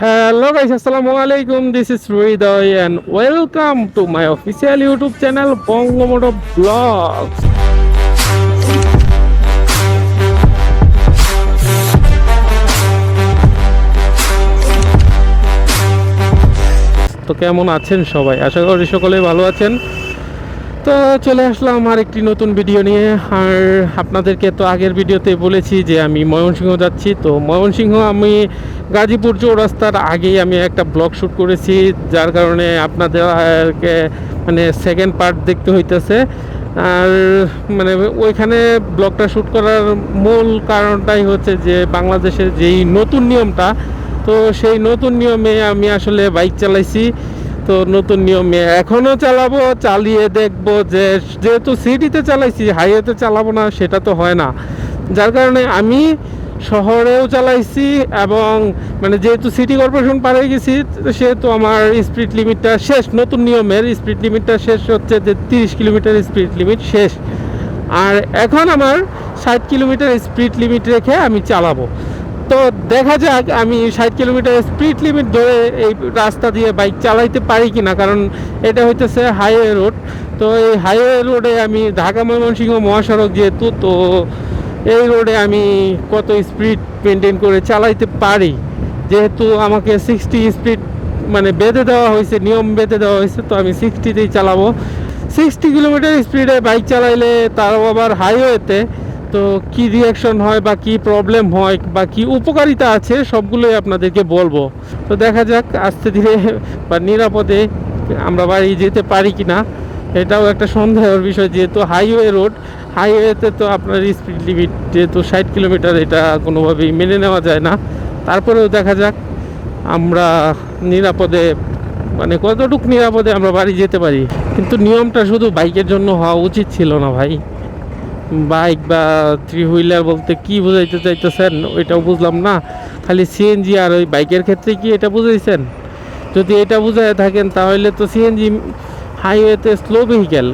Hello guys, Assalamualaikum. This is Hriday and welcome to my official YouTube channel Bongomoto Vlogs. তো কেমন আছেন সবাই? আশা করি সকলেই ভালো আছেন। তো চলে আসলাম আর একটি নতুন ভিডিও নিয়ে। আর আপনাদেরকে তো আগের ভিডিওতে বলেছি যে আমি ময়মনসিংহ যাচ্ছি। তো ময়মনসিংহ আমি গাজীপুর চৌরাস্তার আগেই আমি একটা ব্লগ শ্যুট করেছি, যার কারণে আপনাদেরকে মানে সেকেন্ড পার্ট দেখতে হইতেছে। আর মানে ওইখানে ব্লগটা শ্যুট করার মূল কারণটাই হচ্ছে যে বাংলাদেশের যেই নতুন নিয়মটা, তো সেই নতুন নিয়মে আমি আসলে বাইক চালাইছি। তো নতুন নিয়মে এখনও চালাবো, চালিয়ে দেখবো যে যেহেতু সিটিতে চালাইছি হাইওয়েতে চালাবো না সেটা তো হয় না। যার কারণে আমি শহরেও চালাইছি এবং মানে যেহেতু সিটি কর্পোরেশন পার হয়ে গেছি সেহেতু আমার স্পিড লিমিটটা শেষ। নতুন নিয়মের স্পিড লিমিটটা শেষ হচ্ছে যে 30 কিলোমিটার স্পিড লিমিট শেষ। আর এখন আমার 60 কিলোমিটার স্পিড লিমিট রেখে আমি চালাবো। তো দেখা যাক আমি 60 কিলোমিটার স্পিড লিমিট ধরে এই রাস্তা দিয়ে বাইক চালাইতে পারি কিনা, কারণ এটা হইতেছে হাইওয়ে রোড। তো এই হাইওয়ে রোডে আমি ঢাকা ময়মনসিংহ মহাসড়ক যেহেতু, তো এই রোডে আমি কত স্পিড মেনটেন করে চালাইতে পারি, যেহেতু আমাকে 60 স্পিড মানে বেঁধে দেওয়া হয়েছে, নিয়ম বেঁধে দেওয়া হয়েছে। তো আমি 60তেই চালাবো। 60 কিলোমিটার স্পিডে বাইক চালাইলে তারও আবার হাইওয়েতে তো কি রিয়াকশন হয় বা কি প্রবলেম হয় বা কি উপকারিতা আছে সবগুলোই আপনাদেরকে বলবো। তো দেখা যাক আস্তে ধীরে বা নিরাপদে আমরা বাড়ি যেতে পারি কি না, এটাও একটা সন্দেহের বিষয়। যেহেতু হাইওয়ে রোড, হাইওয়েতে তো আপনার স্পিড লিমিট যেহেতু 60 কিলোমিটার, এটা কোনোভাবেই মেনে নেওয়া যায় না। তারপরেও দেখা যাক আমরা নিরাপদে মানে কতটুকু নিরাপদে আমরা বাড়ি যেতে পারি। কিন্তু নিয়মটা শুধু বাইকের জন্য হওয়া উচিত ছিল না ভাই। বাইক বা থ্রি হুইলার বলতে কি বোঝাইতে চাইতেছেন ওইটাও বুঝলাম না। খালি সিএনজি আর ওই বাইকের ক্ষেত্রে কি এটা বুঝাইছেন? যদি এটা বুঝাই থাকেন তাহলে তো সিএনজি হাইওয়েতে স্লো ভেহিক্যাল,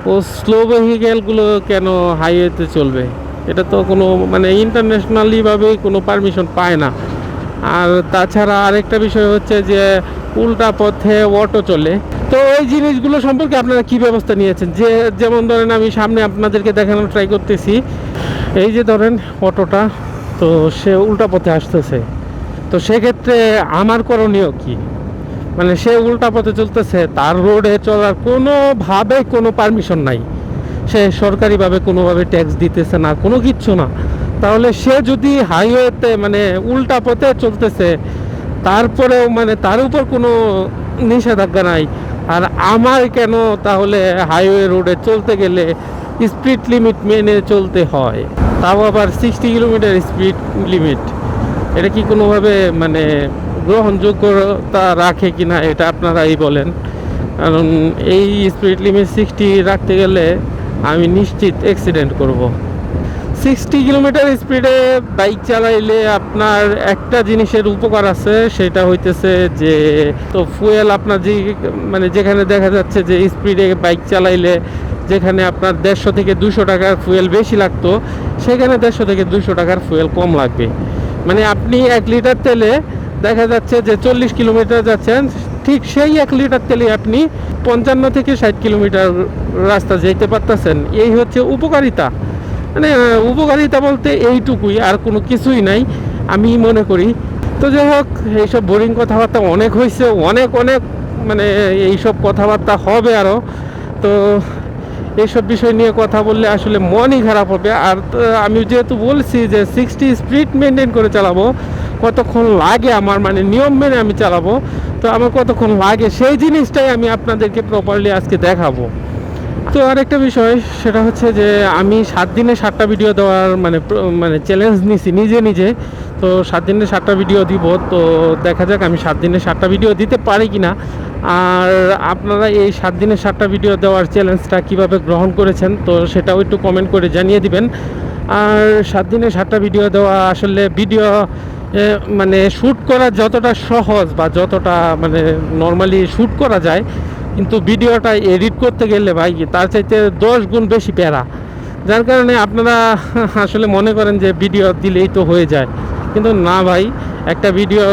ও স্লো ভেহিক্যালগুলো কেন হাইওয়েতে চলবে? এটা তো কোনো মানে ইন্টারন্যাশনালিভাবে কোনো পারমিশন পায় না। আর তাছাড়া আরেকটা বিষয় হচ্ছে যে উল্টা পথে অটো চলে। তো এই জিনিসগুলো সম্পর্কে আপনারা কি ব্যবস্থা নিয়েছেন? যেমন ধরেন আমি সামনে আপনাদেরকে দেখানোর ট্রাই করতেছি, এই যে ধরেন অটোটা, তো সে উল্টা পথে আসতেছে। তো সেক্ষেত্রে আমার করণীয় কি? মানে সে উল্টা পথে চলতেছে, তার রোডে চলার কোনোভাবে কোনো পারমিশন নাই, সে সরকারিভাবে কোনোভাবে ট্যাক্স দিতেছে না, কোনো কিচ্ছু না। তাহলে সে যদি হাইওয়েতে মানে উল্টা পথে চলতেছে, তারপরেও মানে তার উপর কোনো নিষেধাজ্ঞা নাই, আর আমার কেন তাহলে হাইওয়ে রোডে চলতে গেলে স্পিড লিমিট মেনে চলতে হয়, তাও আবার 60 কিলোমিটার স্পিড লিমিট? এটা কি কোনোভাবে মানে গ্রহণযোগ্যতা রাখে কি না এটা আপনারাই বলেন। কারণ এই স্পিড লিমিট 60 রাখতে গেলে আমি নিশ্চিত অ্যাক্সিডেন্ট করব। 60 কিলোমিটার স্পিডে বাইক চালাইলে আপনার একটা জিনিসের উপকার আছে, সেটা হইতেছে যে তো ফুয়েল আপনার যে মানে যেখানে দেখা যাচ্ছে যে স্পিডে বাইক চালাইলে যেখানে আপনার 150 থেকে 200 টাকার ফুয়েল বেশি লাগতো, সেখানে 150 থেকে 200 টাকার ফুয়েল কম লাগবে। মানে আপনি 1 লিটার তেলে দেখা যাচ্ছে যে 40 কিলোমিটার যাচ্ছেন, ঠিক সেই 1 লিটার তেলে আপনি 55 থেকে 60 কিলোমিটার রাস্তা যেতে পারতেছেন। এই হচ্ছে উপকারিতা। মানে উপকারিতা বলতে এইটুকুই, আর কোনো কিছুই নাই আমি মনে করি। তো যাই হোক, এইসব বোরিং কথাবার্তা অনেক হয়েছে, অনেক অনেক মানে এইসব কথাবার্তা হবে আরও। তো এইসব বিষয় নিয়ে কথা বললে আসলে মনই খারাপ হবে। আর আমি যেহেতু বলছি যে 60 স্পিড মেনটেন করে চালাবো, কতক্ষণ লাগে আমার মানে নিয়ম মেনে আমি চালাবো, তো আমার কতক্ষণ লাগে সেই জিনিসটাই আমি আপনাদেরকে প্রপারলি আজকে দেখাবো। তো আরেকটা বিষয় সেটা হচ্ছে যে আমি 7 দিনে 7টা ভিডিও দেওয়ার মানে চ্যালেঞ্জ নিছি নিজে নিজে। তো 7 দিনে 7টা ভিডিও দিব। তো দেখা যাক আমি 7 দিনে 7টা ভিডিও দিতে পারি কি না। আর আপনারা এই 7 দিনে 7টা ভিডিও দেওয়ার চ্যালেঞ্জটা কিভাবে গ্রহণ করেছেন তো সেটাও একটু কমেন্ট করে জানিয়ে দিবেন। আর 7 দিনে 7টা ভিডিও দেওয়া আসলে ভিডিও মানে শ্যুট করা যতটা সহজ বা যতটা মানে নর্মালি শ্যুট করা যায়, কিন্তু ভিডিওটা এডিট করতে গেলে ভাই তার চাইতে 10 গুণ বেশি প্যারা। যার কারণে আপনারা আসলে মনে করেন যে ভিডিও দিলেই তো হয়ে যায়, কিন্তু না ভাই, একটা ভিডিও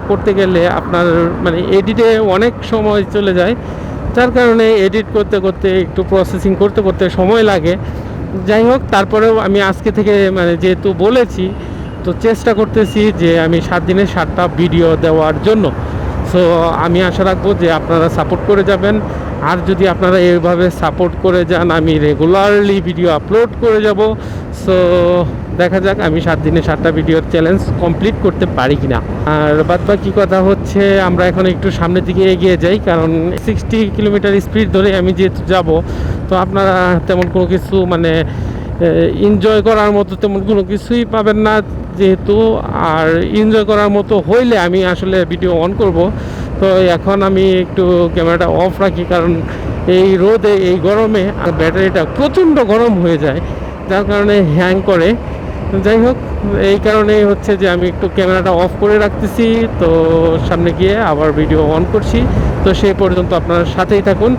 করতে গেলে আপনার মানে এডিটে অনেক সময় চলে যায়, যার কারণে এডিট করতে করতে একটু প্রসেসিং করতে করতে সময় লাগে। যাই হোক, তারপরেও আমি আজকে থেকে মানে যেহেতু বলেছি, তো চেষ্টা করতেছি যে আমি 7 দিনে 7টা ভিডিও দেওয়ার জন্য। সো আমি আশা রাখবো যে আপনারা সাপোর্ট করে যাবেন। আর যদি আপনারা এইভাবে সাপোর্ট করে যান, আমি রেগুলারলি ভিডিও আপলোড করে যাব। সো দেখা যাক আমি 7 দিনে 7টা ভিডিওর চ্যালেঞ্জ কমপ্লিট করতে পারি কিনা। আর বাদ বাকি কথা হচ্ছে, আমরা এখন একটু সামনের দিকে এগিয়ে যাই, কারণ 60 কিলোমিটার স্পিড ধরে আমি যেহেতু যাব, তো আপনারা তেমন কোনো কিছু মানে এনজয় করার মতো তেমন কোনো কিছুই পাবেন না যেহেতু। আর এনজয় করার মতো হইলে আমি আসলে ভিডিও অন করব। তো এখন আমি একটু ক্যামেরাটা অফ রাখি, কারণ এই রোদে এই গরমে ব্যাটারিটা প্রচণ্ড গরম হয়ে যায়, যার কারণে হ্যাং করে। যাই হোক, এই কারণেই হচ্ছে যে আমি একটু ক্যামেরাটা অফ করে রাখতেছি, তো সামনে গিয়ে আবার ভিডিও অন করছি। তো সেই পর্যন্ত আপনার সাথেই থাকুন।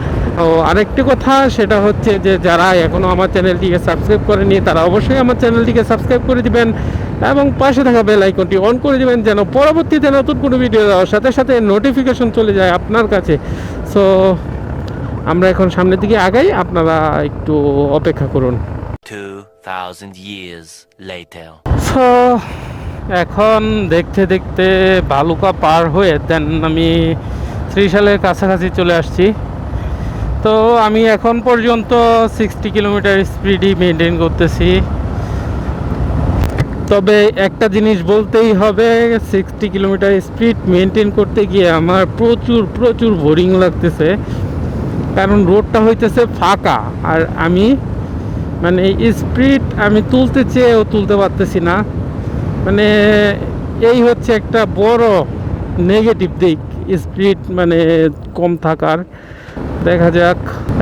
ও আরেকটি কথা, সেটা হচ্ছে যে যারা এখনও আমার চ্যানেলটিকে সাবস্ক্রাইব করেনি, তারা অবশ্যই আমার চ্যানেলটিকে সাবস্ক্রাইব করে দিবেন এবং পাশে থাকা বেল আইকনটি অন করে দিবেন, যেন পরবর্তীতে নতুন কোনো ভিডিও দেওয়ার সাথে সাথে নোটিফিকেশন চলে যায় আপনার কাছে। সো আমরা এখন সামনের দিকে আগাই, আপনারা একটু অপেক্ষা করুন। 2000 years later. সো এখন দেখতে দেখতে ভালুকা পার হয়ে দেন আমি ত্রিশালের কাছাকাছি চলে আসছি। তো আমি এখন পর্যন্ত 60 কিলোমিটার স্পিডই মেনটেন করতেছি। তবে একটা জিনিস বলতেই হবে, 60 কিলোমিটার স্পিড মেনটেন করতে গিয়ে আমার প্রচুর প্রচুর বোরিং লাগতেছে, কারণ রোডটা হইতেছে ফাঁকা। আর আমি মানে স্পিড আমি তুলতে চেয়েও তুলতে পারতেছি না। মানে এই হচ্ছে একটা বড় নেগেটিভ দিক স্পিড মানে কম থাকার। দেখা যাক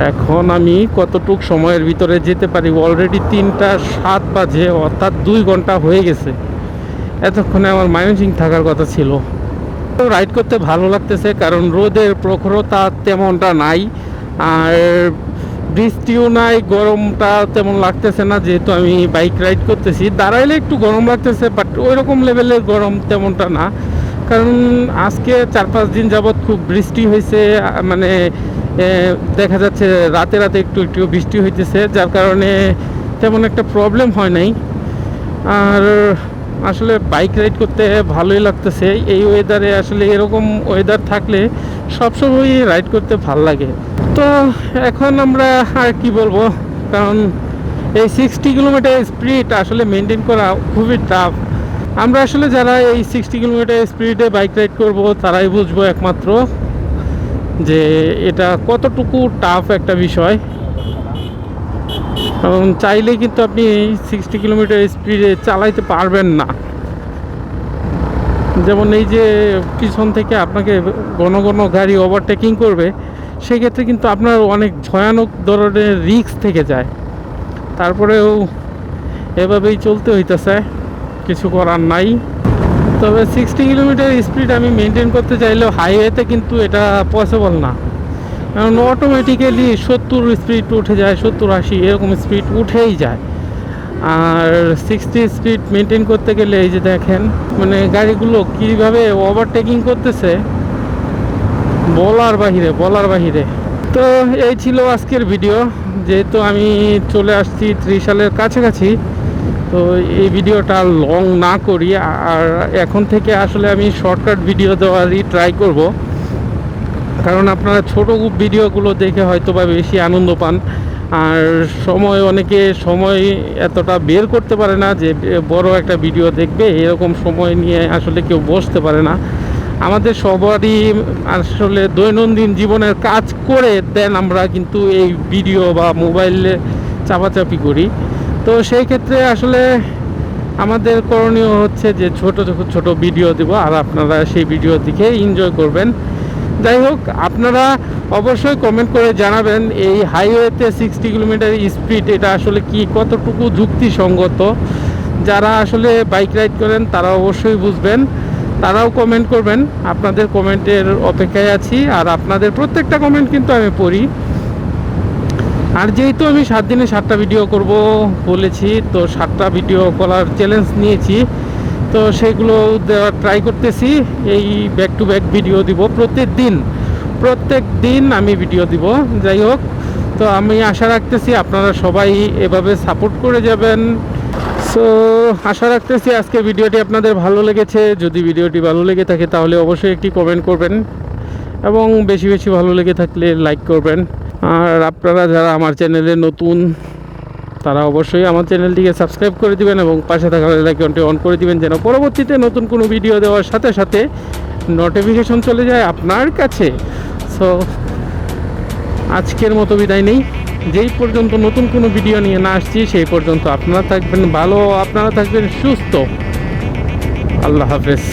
এখন আমি কতটুক সময়ের ভিতরে যেতে পারি। অলরেডি 3টা 7 বাজে, অর্থাৎ 2 ঘন্টা হয়ে গেছে। এতক্ষণে আমার ময়মনসিংহ থাকার কথা ছিল। তো রাইড করতে ভালো লাগতেছে, কারণ রোদের প্রখরতা তেমনটা নাই, আর বৃষ্টিও নাই, গরমটা তেমন লাগতেছে না, যেহেতু আমি বাইক রাইড করতেছি। দাঁড়াইলে একটু গরম লাগতেছে, বাট ওই রকম লেভেলের গরম তেমনটা না, কারণ আজকে 4-5 দিন যাবৎ খুব বৃষ্টি হয়েছে। মানে দেখা যাচ্ছে রাতে রাতে একটু একটু বৃষ্টি হইতেছে, যার কারণে তেমন একটা প্রবলেম হয় নাই। আর আসলে বাইক রাইড করতে ভালোই লাগতেছে এই ওয়েদারে। আসলে এরকম ওয়েদার থাকলে সবসময় রাইড করতে ভাল লাগে। তো এখন আমরা আর কি বলবো, কারণ এই 60 কিলোমিটার স্পিড আসলে মেনটেন করা খুবই টাফ। আমরা আসলে যারা এই 60 কিলোমিটার স্পিডে বাইক রাইড করব, তারাই বুঝবো একমাত্র যে এটা কতটুকু টাফ একটা বিষয়। কারণ চাইলে কিন্তু আপনি 60 কিলোমিটার স্পিডে চালাইতে পারবেন না। যেমন এই যে পিছন থেকে আপনাকে ঘন ঘন গাড়ি ওভারটেকিং করবে, সেক্ষেত্রে কিন্তু আপনার অনেক ভয়ানক ধরনের রিস্ক থেকে যায়। তারপরেও এভাবেই চলতে হইতেছে, কিছু করার নাই। তবে 60 কিলোমিটার স্পিড আমি মেনটেন করতে চাইলেও হাইওয়েতে কিন্তু এটা পসিবল না, কারণ অটোমেটিক্যালি 70 স্পিড উঠে যায়, 70-80 এরকম স্পিড উঠেই যায়। আর 60 স্পিড মেনটেন করতে গেলে এই যে দেখেন মানে গাড়িগুলো কীভাবে ওভারটেকিং করতেছে, বলার বাহিরে। তো এই ছিল আজকের ভিডিও। যেহেতু আমি চলে আসছি ত্রিশালের কাছাকাছি, তো এই ভিডিওটা লং না করি, আর এখন থেকে আসলে আমি শর্টকাট ভিডিও দেওয়ারই ট্রাই করব, কারণ আপনারা ছোটো ভিডিওগুলো দেখে হয়তো বা বেশি আনন্দ পান। আর অনেকে সময় এতটা বের করতে পারে না যে বড় একটা ভিডিও দেখবে, এরকম সময় নিয়ে আসলে কেউ বসতে পারে না। আমাদের সবারই আসলে দৈনন্দিন জীবনের কাজ করে দেন আমরা কিন্তু এই ভিডিও বা মোবাইলে চাপাচাপি করি। তো সেই ক্ষেত্রে আসলে আমাদের করণীয় হচ্ছে যে ছোট ভিডিও দেব, আর আপনারা সেই ভিডিও দেখে এনজয় করবেন। যাই হোক, আপনারা অবশ্যই কমেন্ট করে জানাবেন এই হাইওয়েতে 60 কিলোমিটার স্পিড এটা আসলে কি কতটুকু যুক্তিসঙ্গত। যারা আসলে বাইক রাইড করেন তারা অবশ্যই বুঝবেন, তারাও কমেন্ট করবেন। আপনাদের কমেন্টের অপেক্ষায় আছি, আর আপনাদের প্রত্যেকটা কমেন্ট কিন্তু আমি পড়ি। আর যেহেতু আমি 7 দিনে 7টা ভিডিও করব বলেছি, তো 7টা ভিডিও করার চ্যালেঞ্জ নিয়েছি। তো সেগুলো দেওয়ার ট্রাই করতেছি। এই ব্যাক টু ব্যাক ভিডিও দিব প্রত্যেক দিন আমি ভিডিও দিব। যাই হোক, তো আমি আশা রাখতেছি আপনারা সবাই এভাবে সাপোর্ট করে যাবেন। সো আশা রাখতেছি আজকে ভিডিওটি আপনাদের ভালো লেগেছে। যদি ভিডিওটি ভালো লেগে থাকে তাহলে অবশ্যই একটি কমেন্ট করবেন এবং বেশি বেশি ভালো লেগে থাকলে লাইক করবেন। আর আপনারা যারা আমার চ্যানেলে নতুন তারা অবশ্যই আমার চ্যানেলটিকে সাবস্ক্রাইব করে দিবেন এবং পাশে থাকা বেল আইকনটি অন করে দিবেন, যেন পরবর্তীতে নতুন কোনো ভিডিও দেওয়ার সাথে সাথে নোটিফিকেশন চলে যায় আপনার কাছে। সো আজকের মতো বিদায় নেই। যেই পর্যন্ত নতুন কোনো ভিডিও নিয়ে না আসছি সেই পর্যন্ত আপনারা থাকবেন ভালো, আপনারা থাকবেন সুস্থ। আল্লাহ হাফেজ।